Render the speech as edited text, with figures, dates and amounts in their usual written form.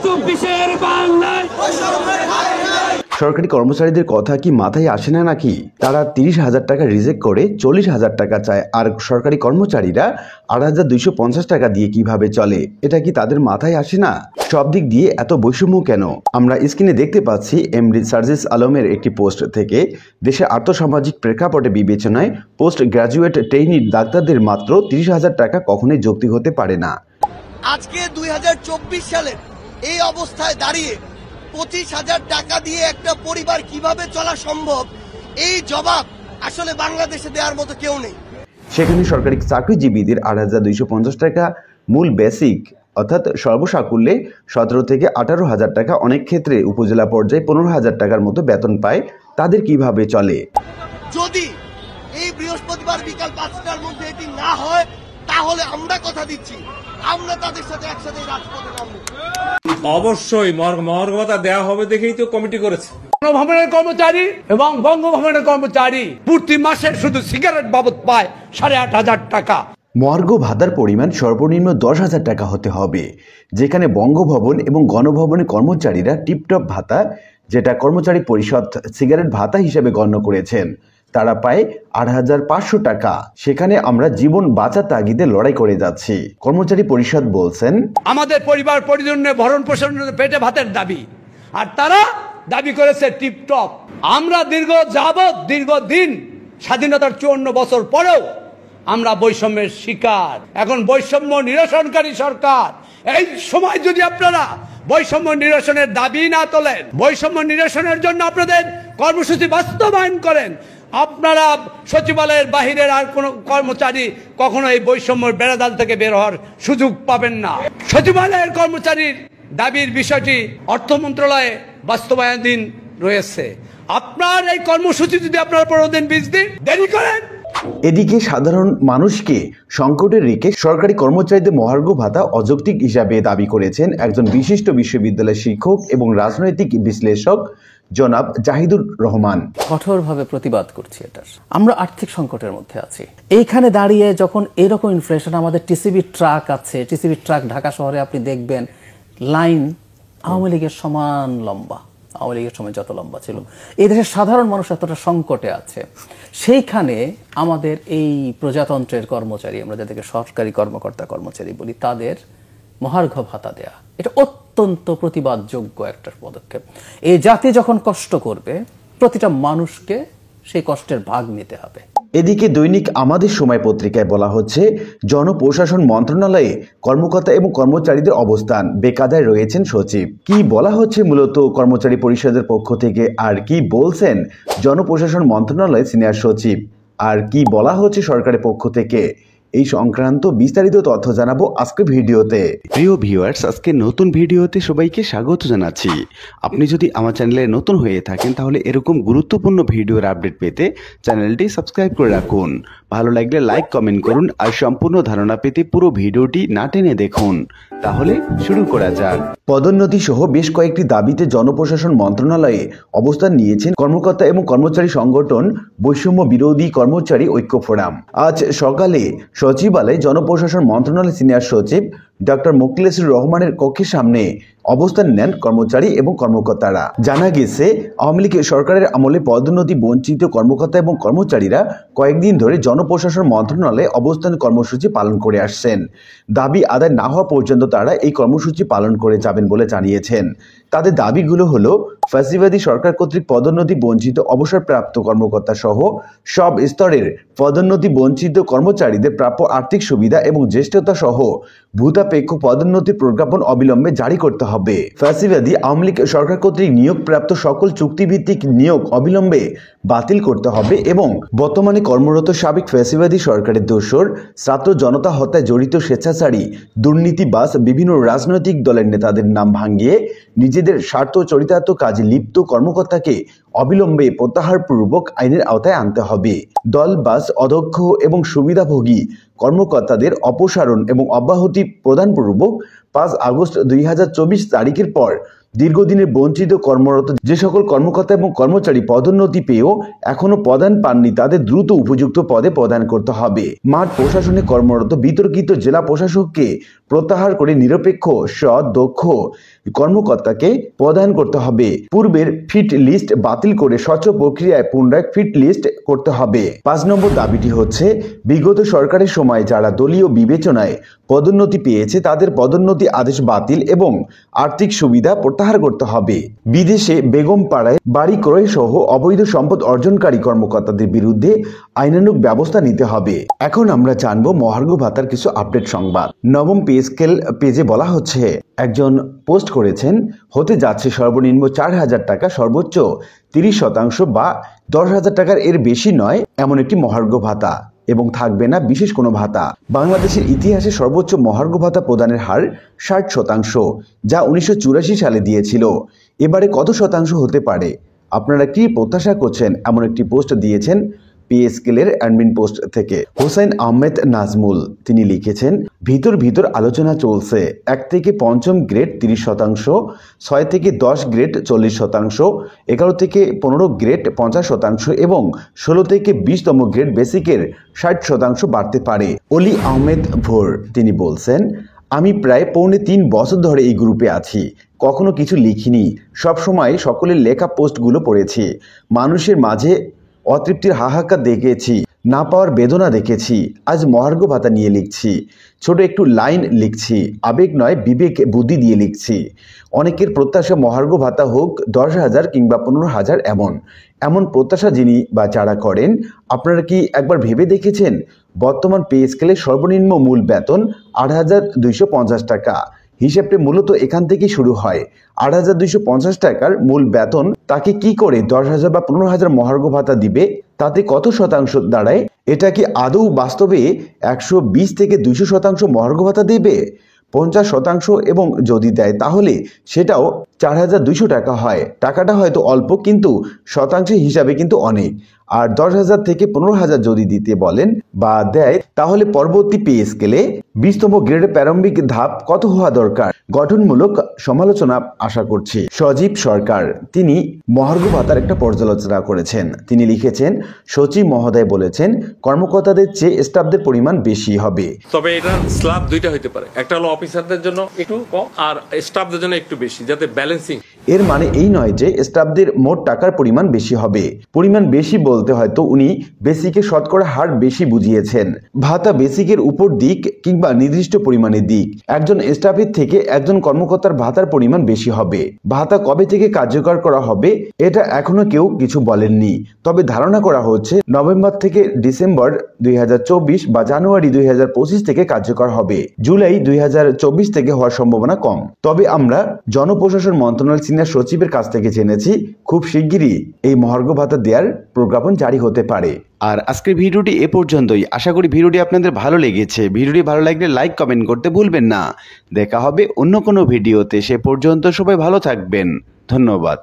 2024-এর বাংলায় সরকারি কর্মচারীদের কথা কি মাথায় আসে না নাকি? তারা 30,000 টাকা রিজেক্ট করে 40,000 টাকা চায়, আর সরকারি কর্মচারীরা 8,250 টাকা দিয়ে কিভাবে চলে? এটা কি তাদের মাথায় আসে না? সব দিক দিয়ে এত বৈষম্য কেন? আমরা স্ক্রিনে দেখতে পাচ্ছি এমডি সার্জিস আলমের একটি পোস্ট থেকে। দেশে আর্থসামাজিক প্রেক্ষাপটে বিবেচনায় পোস্ট গ্রাজুয়েট ট্রেইনি ডাক্তারদের মাত্র 30,000 টাকা কখনোই যৌক্তিক হতে পারে না। আজকে 2024 সালে এই অবস্থায় দাঁড়িয়ে 25,000 টাকা দিয়ে একটা পরিবার কিভাবে চলা সম্ভব, এই জবাব আসলে বাংলাদেশে দেওয়ার মতো কেউ নেই। সেখানে সরকারি চাকরিজীবীদের 8,250 টাকা মূল বেসিক অর্থাৎ সর্বসাকুল্যে 17 থেকে 18,000 টাকা, অনেক ক্ষেত্রে উপজেলা পর্যায়ে 15,000 টাকার মতো বেতন পায়। তাদের কিভাবে চলে? যদি এই বৃহস্পতিবার বিকাল 5টার মধ্যে এটি না হয়, তাহলে আমরা কথা দিচ্ছি আমরা তাদের সাথে একসাথে রাজপথে নামবো। অবশ্যই মর্গ ভাতা দেওয়া হবে দেখেই তো কমিটি করেছে। গণভবনের কর্মচারী এবং বঙ্গভবনের কর্মচারী প্রতি মাসে শুধু সিগারেট বাবদ পায় 8,500 টাকা। মর্গ ভাতার পরিমাণ সর্বনিম্ন 10,000 টাকা হতে হবে, যেখানে বঙ্গভবন এবং গণভবনের কর্মচারীরা টিপটপ ভাতা, যেটা কর্মচারী পরিষদ সিগারেট ভাতা হিসেবে গণ্য করেছেন, তারা পায় 8,500 টাকা। সেখানে আমরা জীবন বাঁচার তাগিদে লড়াই করে যাচ্ছি। কর্মচারী পরিষদ বলছেন, আমাদের পরিবার পরিজনের ভরণ পোষণের পেটে ভাতের দাবি, আর তারা দাবি করেছে টিপটপ। আমরা দীর্ঘদিন স্বাধীনতার 54 বছর পরেও আমরা বৈষম্যের শিকার। এখন বৈষম্য নিরসনকারী সরকার। এই সময় যদি আপনারা বৈষম্য নিরসনের দাবি না তোলেন, বৈষম্য নিরসনের জন্য আপনাদের কর্মসূচি বাস্তবায়ন করেন, আপনারা সচিবালয়ের বাহিরের আর কোনো কর্মচারী কখনো এই বৈষম্যের বেড়াজাল থেকে বের হওয়ার সুযোগ পাবেন না। সচিবালয়ের কর্মচারীর দাবির বিষয়টি অর্থ মন্ত্রণালয়ে বাস্তবায়নাধীন রয়েছে। আপনার এই কর্মসূচি যদি আপনারা 15 দিন 20 দিন দেরি করেন। এদিকে সাধারণ মানুষকে সংকটে রেখে সরকারি কর্মচারীদের মহার্ঘ ভাতা অযৌক্তিক হিসাবে দাবি করেছেন একজন বিশিষ্ট বিশ্ববিদ্যালয়ের শিক্ষক এবং রাজনৈতিক বিশ্লেষক জনাব জাহিদুর রহমান। কঠোরভাবে প্রতিবাদ করছি এটার। আমরা আর্থিক সংকটের মধ্যে আছি। এইখানে দাঁড়িয়ে যখন এরকম ইনফ্লেশন, আমাদের টিসিবি ট্রাক আছে, টিসিবি ট্রাক ঢাকা শহরে আপনি দেখবেন লাইন আওয়ামী লীগের সমান লম্বা, আওয়ামী লীগের সময় যত লম্বা ছিল। এই দেশের সাধারণ মানুষ এতটা সংকটে আছে, সেইখানে আমাদের এই প্রজাতন্ত্রের কর্মচারী, আমরা যাদেরকে সরকারি কর্মকর্তা কর্মচারী বলি, তাদের মহার্ঘ ভাতা দেয়া এটা অত্যন্ত প্রতিবাদযোগ্য একটা পদক্ষেপ। এই জাতি যখন কষ্ট করবে, প্রতিটা মানুষকে সেই কষ্টের ভাগ নিতে হবে। এদিকে দৈনিক আমাদের সময় পত্রিকায় বলা হচ্ছে, জনপ্রশাসন মন্ত্রণালয়ে কর্মকর্তা এবং কর্মচারীদের অবস্থান, বেকায়দায় রয়েছেন সচিব। কি বলা হচ্ছে মূলত কর্মচারী পরিষদের পক্ষ থেকে, আর কি বলছেন জনপ্রশাসন মন্ত্রণালয়ের সিনিয়র সচিব, আর কি বলা হচ্ছে সরকারের পক্ষ থেকে, এই সংক্রান্ত বিস্তারিত তথ্য জানাবো আজকে ভিডিওতে। প্রিয় ভিউয়ার্স, আজকে নতুন ভিডিওতে সবাইকে স্বাগত জানাচ্ছি। আপনি যদি আমার চ্যানেলে নতুন হয়ে থাকেন, তাহলে এরকম গুরুত্বপূর্ণ ভিডিওর আপডেট পেতে চ্যানেলটি সাবস্ক্রাইব করে রাখুন। ভালো লাগলে লাইক কমেন্ট করুন, আর সম্পূর্ণ ধারণা পেতে পুরো ভিডিওটি না টেনে দেখুন। তাহলে শুরু করা যাক। পদোন্নতি সহ বেশ কয়েকটি দাবিতে জনপ্রশাসন মন্ত্রণালয়ে অবস্থান নিয়েছেন কর্মকর্তা এবং কর্মচারী সংগঠন বৈষম্য বিরোধী কর্মচারী ঐক্য ফোরাম। আজ সকালে সচিবালয়ে জনপ্রশাসন মন্ত্রণালয়ের সিনিয়র সচিব ডক্টর মোখলেসুর রহমানের কক্ষের সামনে অবস্থান নেন কর্মচারী এবং কর্মকর্তারা। জানা গেছে, আওয়ামী লীগ সরকারের আমলে পদোন্নতি বঞ্চিত কর্মকর্তা এবং কর্মচারীরা কয়েকদিন ধরে জনপ্রশাসন মন্ত্রণালয়ে অবস্থান কর্মসূচি পালন করে আসছেন। দাবি আদায় না হওয়া পর্যন্ত তারা এই কর্মসূচি পালন করে যাবেন বলে জানিয়েছেন। তাদের দাবিগুলো হলো, ফ্যাসিবাদী সরকার কর্তৃক পদোন্নতি বঞ্চিত অবসরপ্রাপ্ত কর্মকর্তা সহ সব স্তরের পদোন্নতি বঞ্চিত কর্মচারীদের প্রাপ্য আর্থিক সুবিধা এবং জ্যেষ্ঠতা সহ ভূতাপেক্ষ পদোন্নতির প্রজ্ঞাপন অবিলম্বে জারি করতে হবে। ফ্যাসিবাদী আওয়ামী লীগ সরকার কর্তৃক নিয়োগপ্রাপ্ত সকল চুক্তিভিত্তিক নিয়োগ অবিলম্বে বাতিল করতে হবে এবং বর্তমানে কর্মরত সাবেক ফ্যাসিবাদী সরকারের দোসর ছাত্র জনতা হত্যায় জড়িত স্বেচ্ছাচারী দুর্নীতিবাজ বিভিন্ন রাজনৈতিক দলের নেতাদের নাম ভাঙিয়ে নিজেদের স্বার্থ চরিতার্থ কাজে লিপ্ত কর্মকর্তাকে অবিলম্বে প্রত্যাহারপূর্বক আইনের আওতায় আনতে হবে। দলবাজ অধ্যক্ষ এবং সুবিধাভোগী কর্মকর্তাদের অপসারণ এবং অব্যাহতি প্রদানপূর্বক 5 আগস্ট 2024 তারিখের পর দীর্ঘদিনের বঞ্চিত কর্মরত যে সকল কর্মকর্তা এবং কর্মচারী পদোন্নতি পেয়েও এখনো প্রদান পাননি, তাদের দ্রুত উপযুক্ত পদে প্রদান করতে হবে। মাঠ প্রশাসনে কর্মরত বিতর্কিত জেলা প্রশাসককে প্রত্যাহার করে নিরপেক্ষ দক্ষ কর্মকর্তাকে প্রদান করতে হবে। পূর্বের ফিট লিস্ট বাতিল করে স্বচ্ছ প্রক্রিয়ায় পুনরায় ফিট লিস্ট করতে হবে। 5 নম্বর দাবিটি হচ্ছে বিগত সরকারের সময় যারা দলীয় বিবেচনায় পদোন্নতি পেয়েছে তাদের পদোন্নতি আদেশ বাতিল এবং আর্থিক সুবিধা প্রত্যাহার করতে হবে। বিদেশে বেগম পাড়ায় বাড়ি ক্রয় সহ অবৈধ সম্পদ অর্জনকারী কর্মকর্তাদের বিরুদ্ধে আইনানুগ ব্যবস্থা নিতে হবে। এখন আমরা জানবো মহার্ঘ ভাতার কিছু আপডেট সংবাদ। নবম পে স্কেল পেজে বলা হচ্ছে, একজন পোস্ট করেছেন হতে যাচ্ছে সর্বনিম্ন 4,000 টাকা, সর্বোচ্চ 30% বা 10,000 টাকার এর বেশি নয় এমন একটি মহার্ঘ ভাতা এবং থাকবে না বিশেষ কোনো ভাতা। বাংলাদেশের ইতিহাসে সর্বোচ্চ মহার্ঘ ভাতা প্রদানের হার 60%, যা 1984 সালে দিয়েছিল। এবারে কত শতাংশ হতে পারে? আপনারা কি প্রত্যাশা করছেন? এমন একটি পোস্ট দিয়েছেন পে স্কেলের অ্যাডমিন পোস্ট থেকে হোসেন আহমেদ নাজমুল। তিনি লিখেছেন, ভিতর আলোচনা চলছে। 1 থেকে 5ম গ্রেড 30%, 6 থেকে 10 গ্রেড 40%, 11 থেকে 15 গ্রেড 50% এবং 16 থেকে 20তম গ্রেড বেসিকের 60% বাড়তে পারে। অলি আহমেদ ভোর তিনি বলছেন, আমি প্রায় 3.25 বছর ধরে এই গ্রুপে আছি, কখনো কিছু লিখিনি, সবসময় সকলের লেখা পোস্টগুলো পড়েছি, মানুষের মাঝে অতৃপ্তির হাহাকার দেখেছি, না পাওয়ার বেদনা দেখেছি। আজ মহার্ঘ ভাতা নিয়ে লিখছি, ছোট একটু লাইন লিখছি, আবেগ নয় বিবেক বুদ্ধি দিয়ে লিখছি। অনেকের প্রত্যাশা মহার্ঘ ভাতা হোক 10,000 কিংবা 15,000 এমন প্রত্যাশা যিনি বা যারা করেন, আপনারা কি একবার ভেবে দেখেছেন বর্তমান পে স্কেলে সর্বনিম্ন মূল বেতন 8,250 টাকা। হিসেবটা মূলত এখান থেকেই শুরু হয়। 8,250 টাকার মূল বেতন তাকে কি করে 10,000 বা 15,000 মহার্ঘ ভাতা দিবে? তাতে কত শতাংশ দাঁড়ায়? এটা কি আদৌ বাস্তবে 120 থেকে 200% মহার্ঘ ভাতা দেবে? 50% এবং যদি দেয় তাহলে সেটাও 4,200 টাকা হয়। টাকাটা হয়তো অল্প কিন্তু শতাংশের হিসাবে কিন্তু অনেক। আর 10,000 থেকে 15,000 যদি দিতে বলেন বা দেয় তাহলে পরবর্তী পে স্কেলে 20তম গ্রেডের প্রারম্ভিক ধাপ কত হওয়া দরকার? গঠনমূলক সমালোচনা আশা করছি। সজীব সরকার তিনি মহার্ঘ ভাতার একটা পর্যালোচনা করেছেন। তিনি লিখেছেন, সচিব মহোদয় বলেছেন কর্মকর্তাদের চেয়ে স্টাফদের পরিমাণ বেশি হবে। তবে এটা স্ল্যাব দুইটা হইতে পারে, একটা হলো অফিসারদের জন্য একটু কম আর স্টাফদের জন্য একটু বেশি, যাতে ব্যালেন্সিং। এর মানে এই নয় যে স্টাফদের মোট টাকার পরিমাণ বেশি হবে। পরিমাণ বেশি বলতে হয়তো উনি বেসিকের শতকরা হার বেশি বুঝিয়েছেন। ভাতা বেসিকের উপর দিক কিংবা নির্দিষ্ট পরিমাণের দিক। একজন স্টাফের থেকে একজন কর্মকর্তার ভাতার পরিমাণ বেশি হবে। ভাতা কবে থেকে কার্যকর করা হবে এটা এখনো কেউ কিছু বলেননি। তবে ধারণা করা হচ্ছে নভেম্বর থেকে ডিসেম্বর 2024 বা জানুয়ারি 2025 থেকে কার্যকর হবে। জুলাই 2024 থেকে হওয়ার সম্ভাবনা কম। তবে আমরা জনপ্রশাসন মন্ত্রণালয় সিনিয়র সচিবের কাছ থেকে জেনেছি খুব শিগগিরই এই মহার্ঘ ভাতা দেওয়ার প্রজ্ঞাপন জারি হতে পারে। আর আজকের ভিডিওটি এ পর্যন্তই। আশা করি ভিডিওটি আপনাদের ভালো লেগেছে। ভিডিওটি ভালো লাগলে লাইক কমেন্ট করতে ভুলবেন না। দেখা হবে অন্য কোনো ভিডিওতে। সে পর্যন্ত সবাই ভালো থাকবেন। ধন্যবাদ।